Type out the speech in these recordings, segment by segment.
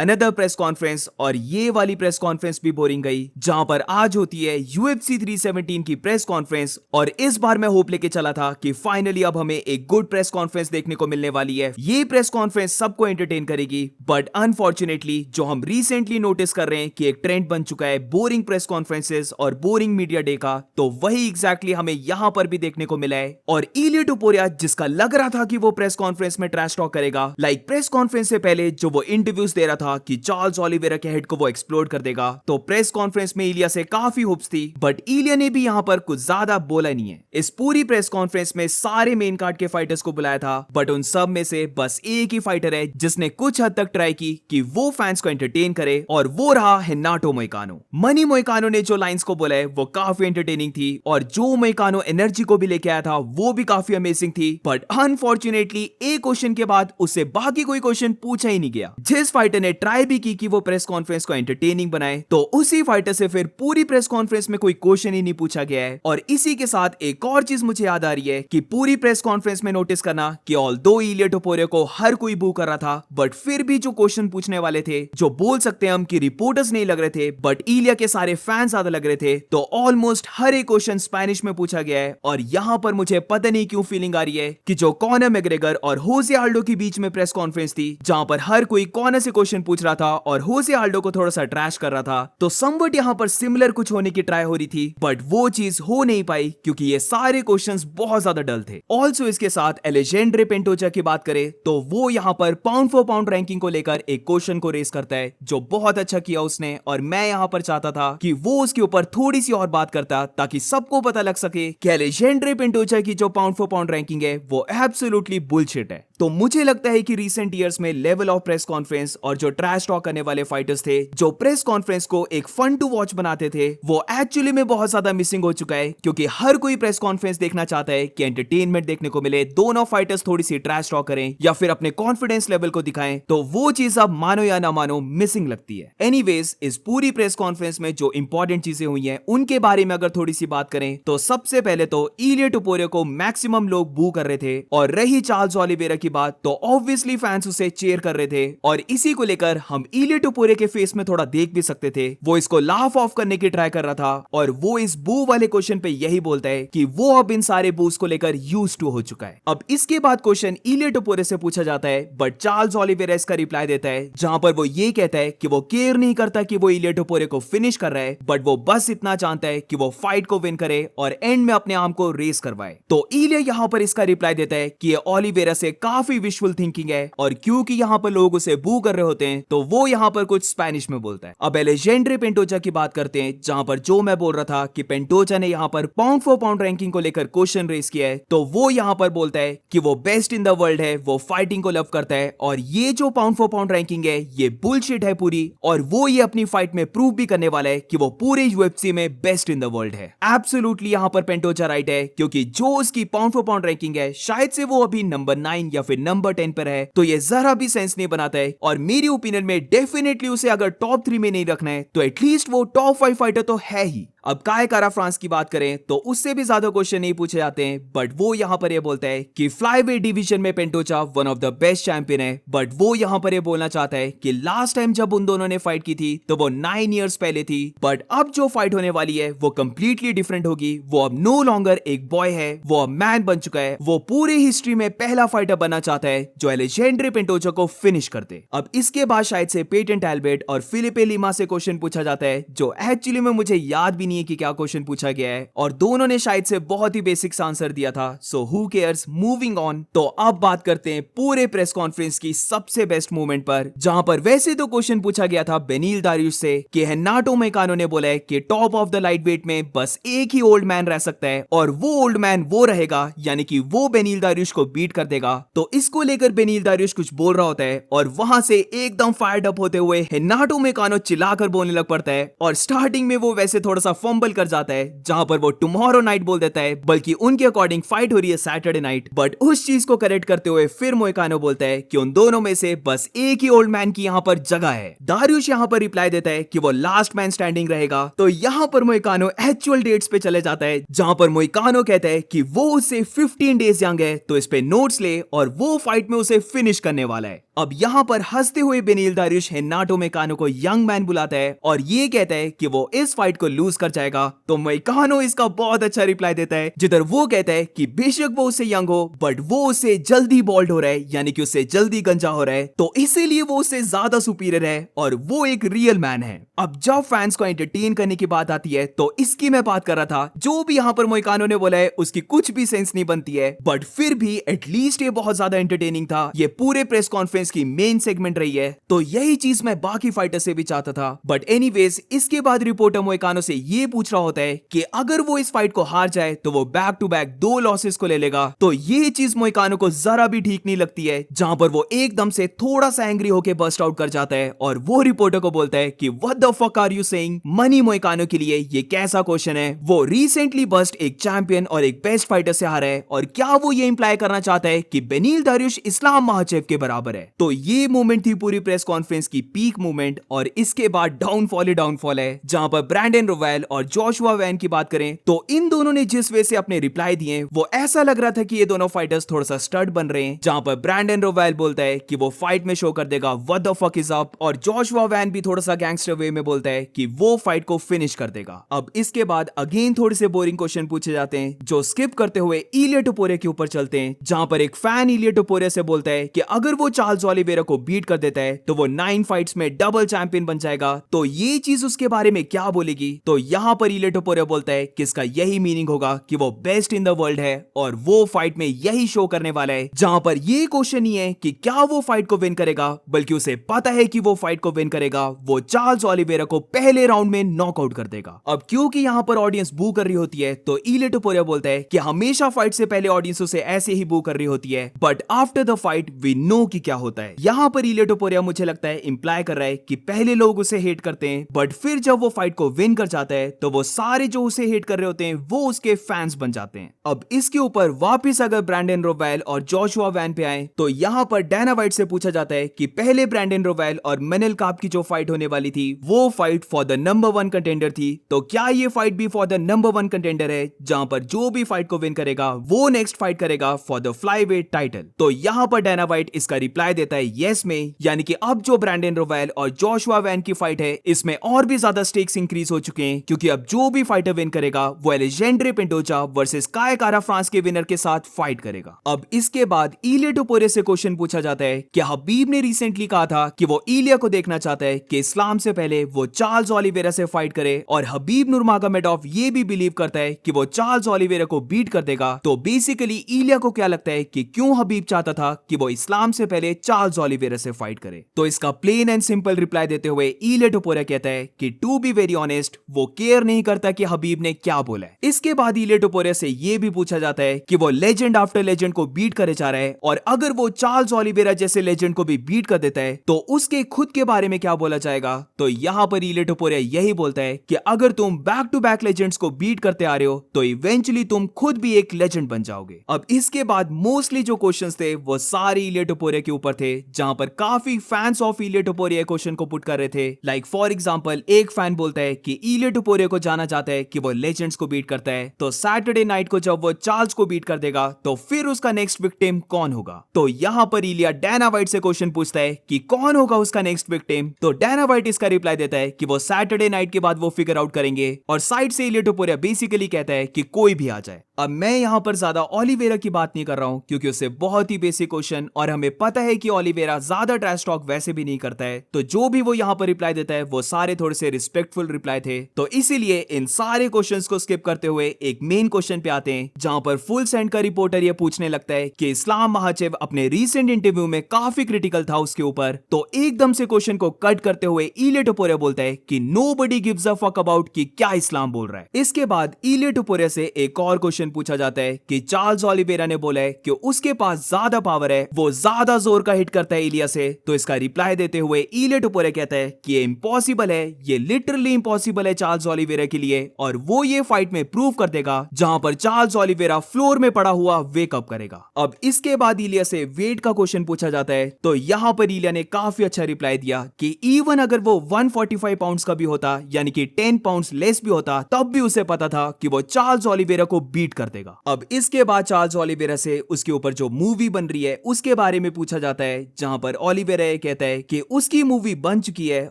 Another press conference और ये वाली प्रेस कॉन्फ्रेंस भी बोरिंग गई, जहां पर आज होती है UFC 317 की प्रेस कॉन्फ्रेंस। और इस बार मैं होप लेके चला था कि फाइनली अब हमें एक गुड प्रेस कॉन्फ्रेंस देखने को मिलने वाली है। ये प्रेस कॉन्फ्रेंस सबको एंटरटेन करेगी, बट अनफॉर्चुनेटली जो हम रिसेंटली नोटिस कर रहे हैं कि एक ट्रेंड बन चुका है बोरिंग प्रेस कॉन्फ्रेंसेस और बोरिंग मीडिया डे का, तो वही एग्जैक्टली हमें यहां पर भी देखने को मिला है। और इलिया टुपुरिया, जिसका लग रहा था कि वो प्रेस कॉन्फ्रेंस में ट्रैश टॉक करेगा, लाइक प्रेस कॉन्फ्रेंस से पहले जो वो इंटरव्यूज दे रहा था कि चार्ल्स ओलिवेरा के हेड को वो एक्सप्लोड कर देगा, तो प्रेस कॉन्फ्रेंस में इलिया से काफी होप्स थी, बट इलिया ने भी यहां पर कुछ ज्यादा बोला नहीं है। इस पूरी प्रेस कॉन्फ्रेंस में सारे मेन कार्ड के फाइटर्स को बुलाया था, बट उन सब में से बस एक ही फाइटर है जिसने कुछ हद तक ट्राई की कि वो फैंस को एंटरटेन करे, और वो रहा हेनाटो मोइकानो। मनी मोइकानो ने जो लाइंस को बोला है वो काफी एंटरटेनिंग थी, और जो मोइकानो एनर्जी को भी लेके आया था वो भी काफी अमेजिंग थी। बट अनफॉर्चुनेटली एक क्वेश्चन के बाद उससे बाकी कोई क्वेश्चन पूछा ही नहीं गया। जिस फाइटर ने ट्राई भी की कि वो प्रेस कॉन्फ्रेंस को एंटरटेनिंग बनाए, तो उसी फाइटर से फिर पूरी प्रेस कॉन्फ्रेंस में कोई क्वेश्चन ही नहीं पूछा गया है। और इसी के साथ एक और चीज मुझे याद आ रही है कि पूरी प्रेस कॉन्फ्रेंस में नोटिस करना कि ऑल्दो इलिया टुपुरिया को हर कोई बू कर रहा था, बट फिर भी जो क्वेश्चन पूछने वाले थे, जो बोल सकते हैं हम कि रिपोर्टर्स नहीं लग रहे थे बट इलिया के सारे फैंस ज्यादा लग रहे थे, तो ऑलमोस्ट हर एक क्वेश्चन स्पेनिश में पूछा गया है। और यहां पर मुझे पता नहीं क्यों फीलिंग आ रही है कि जो कॉनर मैग्रेगर और होसे आल्डो के बीच में प्रेस कॉन्फ्रेंस थी, जहां पर हर कोई कॉनर से क्वेश्चन पूछ रहा था और होसे आल्डो को थोड़ा सा ट्रैश कर रहा था, तो समवट यहां पर सिमिलर कुछ होने की ट्राई हो रही थी, बट वो चीज हो नहीं पाई क्योंकि ये सारे क्वेश्चंस बहुत ज्यादा डल थे। ऑल्सो इसके साथ एलेजेंड्रे पेंटोचा की बात करें तो वो यहां पर पाउंड फॉर पाउंड रैंकिंग को लेकर एक क्वेश्चन को रेस करता है, जो बहुत अच्छा किया उसने, और मैं यहां पर चाहता था कि वो उसके ऊपर थोड़ी सी और बात करता ताकि सबको पता लग सके कि एलेजेंड्रे पेंटोचा की जो पाउंड फॉर पाउंड रैंकिंग है वो एब्सोल्युटली बुलशिट है। तो मुझे लगता है कि रिसेंट ईयर्स में लेवल ऑफ प्रेस कॉन्फ्रेंस और जो ट्रैश टॉक करने वाले फाइटर्स थे, जो प्रेस कॉन्फ्रेंस को एक फन टू वॉच बनाते थे, वो एक्चुअली में बहुत ज्यादा मिसिंग हो चुका है, क्योंकि हर कोई प्रेस कॉन्फ्रेंस देखना चाहता है कि एंटरटेनमेंट देखने को मिले, दोनों फाइटर्स थोड़ी सी ट्रैश टॉक करें या फिर अपने कॉन्फिडेंस लेवल को दिखाएं, तो वो चीज अब मानो या ना मानो मिसिंग लगती है। एनीवेज, इस पूरी प्रेस कॉन्फ्रेंस में जो इंपॉर्टेंट चीजें हुई हैं उनके बारे में अगर थोड़ी सी बात करें, तो सबसे पहले तो इलिया टुपुरिया को मैक्सिमम लोग बू कर रहे थे, और रही चार्ल्स ओलिवेरा की बात तो ऑब्वियसली फैंस उसे चीयर कर रहे थे, और इसी को लेकर हम इलिया टुपुरिया के फेस में थोड़ा देख भी सकते थे, वो इसको लाफ ऑफ करने की ट्राई कर रहा था, और वो इस बू वाले क्वेश्चन पे यही बोलता है कि वो अब इन सारे बूस को लेकर यूज्ड टू हो चुका है। अब इसके बाद क्वेश्चन इलिया टुपुरिया से पूछा जाता है, बट चार्ल्स ओलिवेरा इसका रिप्लाई देता है, जहां पर वो ये कहता है कि वो केयर नहीं करता कि वो इलिया टुपुरिया को फिनिश कर रहा है, बट वो बस इतना चाहता है कि वो फाइट को विन करे और एंड में अपने आर्म को रेस करवाए। तो इलिया यहां पर इसका रिप्लाई देता है कि ये ओलिवेरा से काफी विशफुल थिंकिंग है, और क्योंकि यहां पर लोग उसे बू कर रहे होते हैं तो वो यहां पर कुछ स्पेनिश में बोलता है। अब एलेजेंड्रे पेंटोचा की बात करते हैं, जहां पर जो मैं बोल रहा था कि पेंटोचा ने यहां पर पाउंड फॉर पाउंड रैंकिंग को लेकर क्वेश्चन रेस किया है, तो वो यहां पर बोलता है कि वो बेस्ट इन द वर्ल्ड है, वो फाइटिंग को लव करता है, और ये जो पाउंड फॉर पाउंड रैंकिंग है ये बुलशिट है पूरी, और वो ये अपनी फाइट में प्रूव भी करने वाला है कि वो पूरे यूएफसी में बेस्ट इन द वर्ल्ड है। एब्सोल्युटली यहां पर पेंटोचा राइट है, क्योंकि जो उसकी पाउंड फॉर पाउंड रैंकिंग है शायद से वो अभी नंबर 9 या फिर नंबर 10 पर है, तो ये जरा भी सेंस नहीं बनाता है, और मेरी ओपिनियन में डेफिनेटली उसे अगर टॉप 3 में नहीं रखना है तो एटलीस्ट वो टॉप 5 फाइटर तो है ही। अब काय कारा फ्रांस की बात करें तो उससे भी ज्यादा क्वेश्चन नहीं पूछे जाते हैं, बट वो यहां पर ये बोलता है कि फ्लाईवेट डिवीजन में Pantoja one of the best champion है, बट वो यहां पर ये बोलना चाहता है कि लास्ट टाइम जब उन दोनों ने फाइट की थी तो वो 9 इयर्स पहले थी, बट अब जो फाइट होने वाली है वो कंप्लीटली डिफरेंट होगी। वो अब नो लॉन्गर एक बॉय है, वो अब मैन बन चुका है, वो पूरे हिस्ट्री में पहला फाइटर बनना चाहता है जो एलेजेंड्रे पेंटोचा को फिनिश कर दे। अब इसके बाद शायद से पेटेंट एल्बर्ट और फिलिपे लिमा से क्वेश्चन पूछा जाता है, जो एक्चुअली में मुझे याद भी नहीं है कि क्या क्वेश्चन पूछा गया है, और दोनों ने शायद से बहुत ही बेसिक्स आंसर दिया था, so who cares, moving on. तो अब बात करते हैं पूरे प्रेस कॉन्फ्रेंस की सबसे बेस्ट मोमेंट पर, जहां पर वैसे तो क्वेश्चन पूछा गया था बेनिल दारियुश से कि हेनाटो मोइकानो ने बोला है कि top of the light weight में बस एक ही ओल्ड मैन रह सकता है, और वो ओल्ड मैन वो रहेगा, यानी कि वो बेनिल दारियुश को बीट कर देगा। तो इसको लेकर बेनिल दारियुश कुछ बोल रहा होता है, और वहां से एकदम फायर्ड अप होते हुए हेनाटो मोइकानो चिल्लाकर बोलने लग पड़ता है, और स्टार्टिंग में वो वैसे थोड़ा सा फंबल कर जाता है, जहां पर वो टुमारो नाइट बोल देता है, बल्कि उनके अकॉर्डिंग फाइट हो रही है सैटरडे नाइट, बट उस चीज को करेक्ट करते हुए फिर मोइकानो बोलता है कि उन दोनों में से बस एक ही ओल्ड मैन की यहां पर जगह है। दारियुश यहां पर रिप्लाई देता है कि वो लास्ट मैन स्टैंडिंग रहेगा। तो यहां पर मोइकानो एक्चुअल डेट्स पे चले जाता है, जहां पर मोइकानो कहता है कि वो उससे 15 डेज यंग है, तो इस पे नोट्स ले और वो फाइट में उसे फिनिश करने वाला है। अब यहाँ पर हंसते हुए बेनिल दारियुश हेनाटो मोइकानो को यंग मैन बुलाता है और ये कहता है कि वो इस फाइट को लूज कर जाएगा। तो मोइकानो इसका बहुत अच्छा रिप्लाई देता है, जिधर वो कहता है कि बेशक वो उससे यंग हो बट वो उससे जल्दी बॉल्ड हो रहा है, यानी कि उससे जल्दी गंजा हो रहा है, तो इसीलिए वो उससे ज्यादा सुपीरियर है और वो एक रियल मैन है। अब जब फैंस को एंटरटेन करने की बात आती है तो इसकी मैं बात कर रहा था। जो भी यहाँ पर मोइकानो ने बोला है उसकी कुछ भी सेंस नहीं बनती है, बट फिर भी एटलीस्ट ये बहुत ज्यादा एंटरटेनिंग था। ये पूरे प्रेस कॉन्फ्रेंस की मेन सेगमेंट रही है, तो यही चीज मैं बाकी फाइटर से भी चाहता था। बट एनीवेज इसके बाद रिपोर्टर मोइकानो से ये पूछ रहा होता है कि अगर वो इस फाइट को हार जाए तो वो बैक टू बैक 2 लॉसेस को ले लेगा। तो ये चीज मोइकानो को जरा भी ठीक नहीं लगती है, जहां पर वो एकदम से थोड़ा सा एंग्री होकर बस्ट आउट कर जाता है और वो रिपोर्टर को बोलता है कि what the fuck are you saying. Money Moicano के लिए ये कैसा क्वेश्चन है? वो रिसेंटली बस्ट एक चैंपियन और एक बेस्ट फाइटर से हारा है और क्या वो ये इंप्लाई करना चाहता है कि बेनिल दारियुश इस्लाम महाचेव के बराबर है? तो ये मोमेंट थी पूरी प्रेस कॉन्फ्रेंस की पीक मोमेंट और इसके बाद डाउनफॉल ही डाउनफॉल है। जहां पर ब्रैंडन रोवेल और जोशुआ वैन की बात करें तो इन दोनों ने जिस वे से अपने रिप्लाई दिए वो ऐसा लग रहा था कि ये दोनों फाइटर्स थोड़ा सा स्टड बन रहे हैं। जहां पर ब्रैंडन रोवेल बोलता है कि वो फाइट में शो कर देगा what the fuck is up, और जोशुआ वैन भी थोड़ा सा गैंगस्टर वे में बोलता है कि वो फाइट को फिनिश कर देगा। अब इसके बाद अगेन थोड़े से बोरिंग क्वेश्चन पूछे जाते हैं जो स्किप करते हुए इलिया टोपुरिया के ऊपर चलते हैं, जहां पर एक फैन इलिया टोपुरिया से बोलता है कि अगर वो चार्ल्स ओलिवेरा को बीट कर देता है तो वो 9 फाइट्स में डबल चैंपियन बन जाएगा। तो ये चीज उसके बारे में क्या बोलेगी? तो यहां पर इलिया टोपुरिया बोलता है कि इसका यही मीनिंग होगा कि वो बेस्ट इन द वर्ल्ड है और वो फाइट में यही शो करने वाला है। जहां पर ये क्वेश्चन नहीं है कि क्या वो फाइट को विन करेगा, बल्कि उसे पता है कि वो फाइट को विन करेगा। वो चार्ल्स ओलिवेरा को पहले राउंड में नॉकआउट कर देगा। अब क्योंकि यहां पर ऑडियंस बू कर रही होती है तो इलिया टोपुरिया बोलता है कि हमेशा फाइट से पहले ऑडियंस उसे ऐसे ही बू कर रही होती है, but after the fight we know कि क्या होता है। यहां पर इलिया टोपुरिया मुझे लगता है इंप्लाई कर रहा है कि पहले लोग उसे हेट करते हैं, बट फिर जब वो फाइट को विन कर जाता है तो वो सारे जो उसे हेट कर रहे होते हैं वो उसके फैंस बन जाते हैं। अब इसके ऊपर वापस अगर ब्रैंडन रोवेल और जोशुआ वैन पे आए तो यहां पर डैना वाइट से पूछा जाता है कि पहले ब्रैंडन रोवेल और मेनल काप की जो फाइट होने वाली थी वो fight for the number 1 contender थी, तो क्या ये फाइट भी फॉर द नंबर 1 कंटेंडर है, जहां पर जो भी फाइट को विन करेगा वो नेक्स्ट फाइट करेगा फॉर द फ्लाईवेट टाइटल? तो यहां पर डैना वाइट इसका रिप्लाई देता है यस में, यानी कि अब जो ब्रैंडन रोवेल और जोशुआ वैन की फाइट है इसमें और भी ज्यादा स्टेक्स इंक्रीज हो चुके हैं, क्योंकि अब जो भी फाइटर विन करेगा वो एलेजेंड्रे पेंटोचा वर्सेस काय कारा फ्रांस के विनर के साथ फाइट करेगा। अब इसके बाद इलिया टोपुरिया से क्वेश्चन पूछा जाता है कि हबीब ने रिसेंटली कहा था कि वो इलिया को देखना चाहता है कि इस्लाम से पहले वो चार्ल्स ओलिवेरा से फाइट करे, और हबीब नूरमागोमेडोव ये भी बिलीव करता है कि वो चार्ल्स ओलिवेरा को बीट कर देगा। तो बेसिकली इलिया को क्या लगता है कि क्यों हबीब चाहता था कि वो इस्लाम से पहले चार्ल्स ओलिवेरा से फाइट करे? तो इसका प्लेन एंड सिंपल रिप्लाई देते हुए इलिया टोपुरिया कहता है कि टू बी वेरी ऑनेस्ट वो केयर नहीं करता कि हबीब ने क्या बोला है। इसके बाद इलिया टोपुरिया से ये भी पूछा जाता है कि वो लेजेंड आफ्टर लेजेंड को बीट करे जा रहा है, और अगर वो चार्ल्स ओलिवेरा जैसे लेजेंड को भी बीट कर देता है तो उसके खुद के बारे में क्या बोला जाएगा? तो यहां पर इलिया टोपुरिया यही बोलता है कि अगर तुम बैक टू बैक लेजेंड्स को बीट करते आ रहे हो तो इवेंचुअली तुम खुद भी एक लेजेंड बन जाओगे। अब इसके बाद मोस्टली जो क्वेश्चंस थे वो सारे इलिया टोपुरिया के ऊपर थे, जहां पर काफी फैंस ऑफ इलिया टोपुरिया क्वेश्चन को पुट कर रहे थे। लाइक फॉर एग्जांपल एक फैन बोलता है कि इलिया टोपुरिया को जाना चाहता है कि वो लेजेंड्स को बीट करता है, तो सैटरडे नाइट को जब वो चार्ल्स को बीट कर देगा तो फिर उसका नेक्स्ट विक्टिम कौन होगा? तो यहां पर इलिया डैना वाइट से क्वेश्चन पूछता है कि कौन होगा उसका नेक्स्ट विक्टिम? तो डैना वाइट इसका रिप्लाई देता है कि वो सैटरडे नाइट के बाद वो फिगर आउट करेंगे, और साइड से इलिया टोपुरिया बेसिकली कहता है कि कोई भी आ जाए। अब मैं यहां पर ज्यादा ओलिवेरा की बात नहीं कर रहा हूं क्योंकि उससे बहुत ही बेसिक क्वेश्चन और हमें पता है कि ओलिवेरा ज्यादा ट्रैश टॉक वैसे भी नहीं करता है, तो जो भी वो यहां पर रिप्लाई देता है वो सारे थोड़े से रिस्पेक्टफुल रिप्लाई थे। तो इसीलिए इन सारे क्वेश्चंस को स्किप करते हुए एक मेन क्वेश्चन पे आते हैं, जहां पर फुल सेंड का रिपोर्टर ये पूछने लगता है कि इस्लाम महाचेव अपने रीसेंट इंटरव्यू में काफी क्रिटिकल था उसके ऊपर। तो एकदम से क्वेश्चन को कट करते हुए इलिया टोपुरिया बोलता है कि nobody gives a fuck about कि क्या इस्लाम बोल रहा है। इसके बाद इलिया टोपुरिया से एक और क्वेश्चन पूछा जाता है कि चार्ल्स ओलिवेरा ने बोला है कि उसके पास ज्यादा पावर है, वो ज्यादा जोर का हिट करता है इलिया से। तो इसका रिप्लाई देते हुए इलिया टोपुरिया कहता है कि ये इम्पॉसिबल है, ये लिटरली इम्पॉसिबल है चार्ल्स ओलिवेरा के लिए, और वो ये फाइट में प्रूव कर देगा जहां पर चार्ल्स ओलिवेरा फ्लोर में पड़ा हुआ वेकअप करेगा। अब इसके बाद इलिया से वेट का क्वेश्चन पूछा जाता है, तो यहां पर इलिया ने काफी अच्छा रिप्लाई दिया कि इवन अगर वो 145 पाउंड्स का भी होता, यानी कि 10 पाउंड्स लेस भी होता, तब भी उसे पता था कि वो चार्ल्स ओलिवेरा को बीट कर देगा। अब इसके बाद चार्ल्स ओलिवेरा से उसके ऊपर जो मूवी बन रही है उसके बारे में पूछा जाता है, है जहां पर ओलिवेरा ये कहता है कि उसकी मूवी बन चुकी है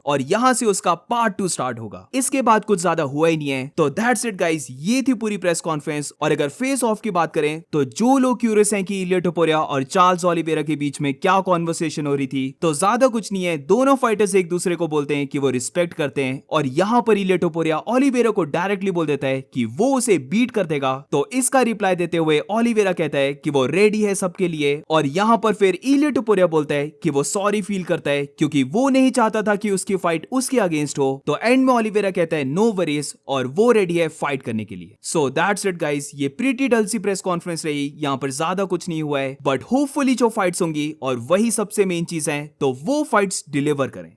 और यहां से उसका पार्ट 2 स्टार्ट होगा। इसके बाद कुछ ज्यादा हुआ ही नहीं है। तो दैट्स इट गाइस, ये थी पूरी प्रेस कॉन्फ्रेंस। और अगर फेस ऑफ की बात करें तो जो लोग क्यूरियस हैं कि इलिया टोपुरिया और चार्ल्स ओलिवेरा के बीच में क्या कॉन्वर्सेशन हो रही थी, तो ज्यादा कुछ नहीं है। दोनों फाइटर्स एक दूसरे को बोलते हैं कि वो रिस्पेक्ट करते हैं और यहाँ पर इलिया टोपुरिया ओलिवेरा को डायरेक्टली बोल देता है कि वो उसे बीट कर देगा। तो इसका रिप्लाई देते हुए ओलिवेरा कहता है कि वो रेडी है सबके लिए। और यहाँ पर फिर इलिया टोपुरिया बोलता है कि वो सॉरी फील करता है क्योंकि वो नहीं चाहता था कि उसकी फाइट उसके अगेंस्ट हो। तो एंड में ओलिवेरा कहता है नो वरीज और वो रेडी है फाइट करने के लिए। सो दैट्स इट गाइस, ये प्रीटी डल सी प्रेस कॉन्फ्रेंस रही। यहाँ पर ज्यादा कुछ नहीं हुआ है, बट होपफुली जो फाइट्स होंगी और वही सबसे मेन चीज है, तो वो फाइट्स डिलीवर करें।